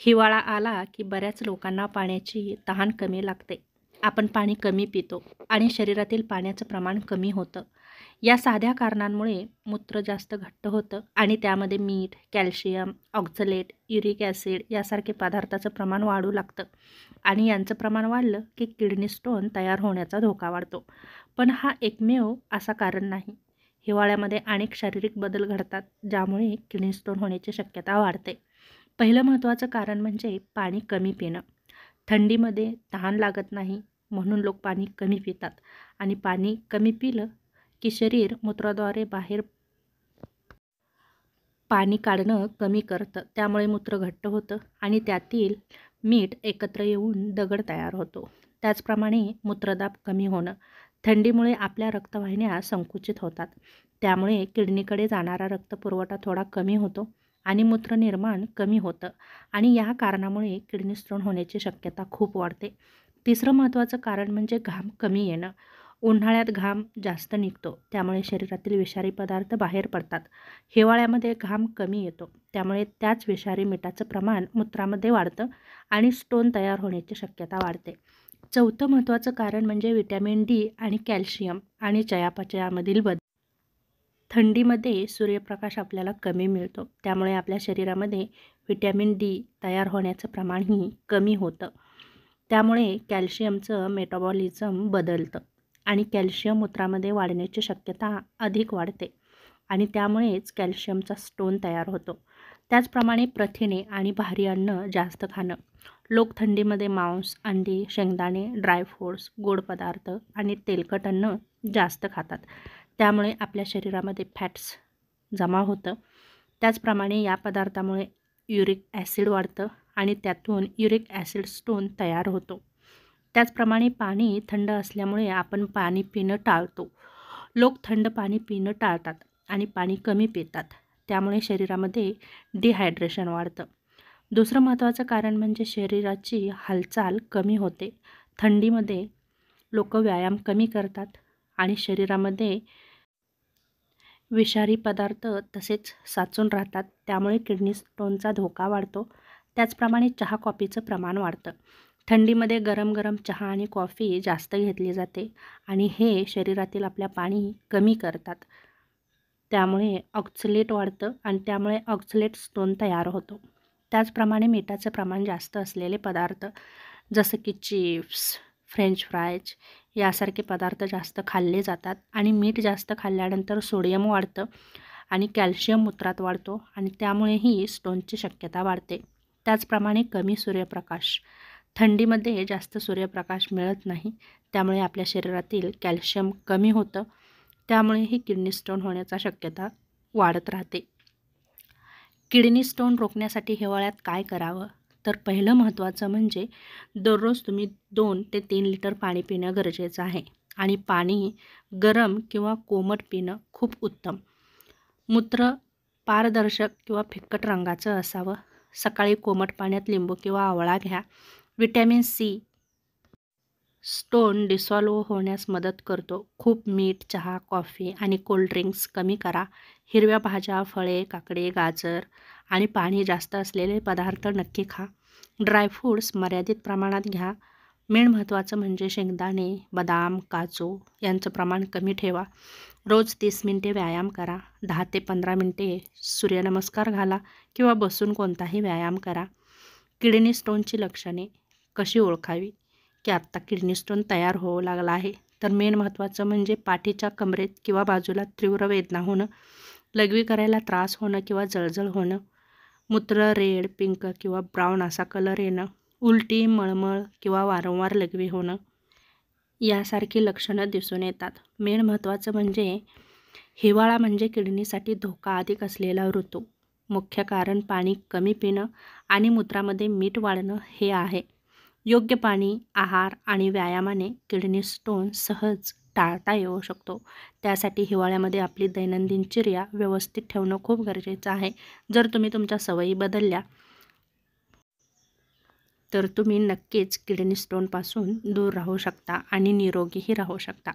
हिवाळा आला की बऱ्याच लोकांना पाण्याची तहान कमी लागते. आपण पाणी कमी पितो आणि शरीरातील पाण्याचं प्रमाण कमी होतं. या साध्या कारणांमुळे मूत्र जास्त घट्ट होतं आणि त्यामध्ये मीठ, कॅल्शियम, ऑक्झलेट, युरिक ॲसिड यासारखे पदार्थाचं प्रमाण वाढू लागतं आणि यांचं प्रमाण वाढलं की किडनी स्टोन तयार होण्याचा धोका वाढतो. पण हा एकमेव असा कारण नाही. हिवाळ्यामध्ये अनेक शारीरिक बदल घडतात ज्यामुळे किडनी स्टोन होण्याची शक्यता वाढते. पहिलं महत्त्वाचं कारण म्हणजे पाणी कमी पिणं. थंडीमध्ये तहान लागत नाही म्हणून लोक पाणी कमी पितात आणि पाणी कमी पिलं की शरीर मूत्राद्वारे बाहेर पाणी काढणं कमी करतं. त्यामुळे मूत्र घट्ट होतं आणि त्यातील मीठ एकत्र येऊन दगड तयार होतो. त्याचप्रमाणे मूत्रदाब कमी होणं. थंडीमुळे आपल्या रक्तवाहिन्या संकुचित होतात. त्यामुळे किडनीकडे जाणारा रक्तपुरवठा थोडा कमी होतो आणि मूत्र निर्माण कमी होतं आणि या कारणामुळे किडनी स्टोन होण्याची शक्यता खूप वाढते. तिसरं महत्त्वाचं कारण म्हणजे घाम कमी येणं. उन्हाळ्यात घाम जास्त निघतो त्यामुळे शरीरातील विषारी पदार्थ बाहेर पडतात. हिवाळ्यामध्ये घाम कमी येतो त्यामुळे त्याच विषारी मिठाचं प्रमाण मूत्रामध्ये वाढतं आणि स्टोन तयार होण्याची शक्यता वाढते. चौथं महत्त्वाचं कारण म्हणजे व्हिटॅमिन डी आणि कॅल्शियम आणि चयापचयामधील बदल. थंडीमध्ये सूर्यप्रकाश आपल्याला कमी मिळतो त्यामुळे आपल्या शरीरामध्ये व्हिटॅमिन डी तयार होण्याचं प्रमाणही कमी होतं. त्यामुळे कॅल्शियमचं मेटाबॉलिझम बदलतं आणि कॅल्शियम मूत्रामध्ये वाढण्याची शक्यता अधिक वाढते आणि त्यामुळेच कॅल्शियमचा स्टोन तयार होतो. त्याचप्रमाणे प्रथिने आणि भारी अन्न जास्त खाणं. लोक थंडीमध्ये मांस, अंडी, शेंगदाणे, ड्रायफ्रूट्स, गोड पदार्थ आणि तेलकट अन्न जास्त खातात. त्यामुळे आपल्या शरीरामध्ये फॅट्स जमा होतं. त्याचप्रमाणे या पदार्थामुळे युरिक ॲसिड वाढतं आणि त्यातून युरिक ॲसिड स्टोन तयार होतो. त्याचप्रमाणे पाणी थंड असल्यामुळे आपण पाणी पिणं टाळतो. लोक थंड पाणी पिणं टाळतात आणि पाणी कमी पितात. त्यामुळे शरीरामध्ये डिहायड्रेशन वाढतं. दुसरं महत्त्वाचं कारण म्हणजे शरीराची हालचाल कमी होते. थंडीमध्ये लोक व्यायाम कमी करतात आणि शरीरामध्ये विषारी पदार्थ तसेच साचून राहतात. त्यामुळे किडनी स्टोनचा धोका वाढतो. त्याचप्रमाणे चहा कॉफीचं प्रमाण वाढतं. थंडीमध्ये गरम गरम चहा आणि कॉफी जास्त घेतली जाते आणि हे शरीरातील आपल्या पाणी कमी करतात. त्यामुळे ऑक्झलेट वाढतं आणि त्यामुळे ऑक्झलेट स्टोन तयार होतो. त्याचप्रमाणे मिठाचं प्रमाण जास्त असलेले पदार्थ जसं की चिप्स, फ्रेंच फ्राईज यासारखे पदार्थ जास्त खाल्ले जातात आणि मीठ जास्त खाल्ल्यानंतर सोडियम वाढतं आणि कॅल्शियम मूत्रात वाढतो आणि त्यामुळेही स्टोनची शक्यता वाढते. त्याचप्रमाणे कमी सूर्यप्रकाश. थंडीमध्ये जास्त सूर्यप्रकाश मिळत नाही त्यामुळे आपल्या शरीरातील कॅल्शियम कमी होतं. त्यामुळेही किडनी स्टोन होण्याचा शक्यता वाढत राहते. किडनी स्टोन रोखण्यासाठी हिवाळ्यात काय करावं? तर पहिलं महत्त्वाचं म्हणजे दररोज तुम्ही 2 ते 3 लिटर पाणी पिणं गरजेचं आहे आणि पाणी गरम किंवा कोमट पिणं खूप उत्तम. मूत्र पारदर्शक किंवा फिक्कट रंगाचं असावं. सकाळी कोमट पाण्यात लिंबू किंवा आवळा घ्या. व्हिटॅमिन सी स्टोन डिसॉल्व्ह होण्यास मदत करतो. खूप मीठ, चहा, कॉफी आणि कोल्ड्रिंक्स कमी करा. हिरव्या भाज्या, फळे, काकडी, गाजर आणि पाणी जास्त असलेले पदार्थ नक्की खा. ड्रायफ्रूट्स मर्यादित प्रमाणात घ्या. मेन महत्त्वाचं म्हणजे शेंगदाणे, बदाम, काजू यांचं प्रमाण कमी ठेवा. रोज 30 मिनिटे व्यायाम करा. 10 ते 15 मिनिटे सूर्यनमस्कार घाला किंवा बसून कोणताही व्यायाम करा. किडनी स्टोनची लक्षणे कशी ओळखावी? की आत्ता किडनी स्टोन तयार होऊ लागला आहे तर मेन महत्त्वाचं म्हणजे पाठीच्या कमरेत किंवा बाजूला तीव्र वेदना होणं, लघवी करायला त्रास होणं किंवा जळजळ होणं, मूत्र रेड, पिंक किंवा ब्राऊन असा कलर येणं, उलटी, मळमळ किंवा वारंवार लघवी होणं यासारखी लक्षणं दिसून येतात. मेन महत्त्वाचं म्हणजे हिवाळा म्हणजे किडनीसाठी धोका अधिक असलेला ऋतू. मुख्य कारण पाणी कमी पिणं आणि मूत्रामध्ये मीठ वाढणं हे आहे. योग्य पाणी, आहार आणि व्यायामाने किडनी स्टोन सहज टाळता येऊ शकतो. त्यासाठी हिवाळ्यामध्ये आपली दैनंदिन चर्या व्यवस्थित ठेवणं खूप गरजेचं आहे. जर तुम्ही तुमच्या सवयी बदलल्या तर तुम्ही नक्कीच किडनी स्टोनपासून दूर राहू शकता आणि निरोगीही राहू शकता.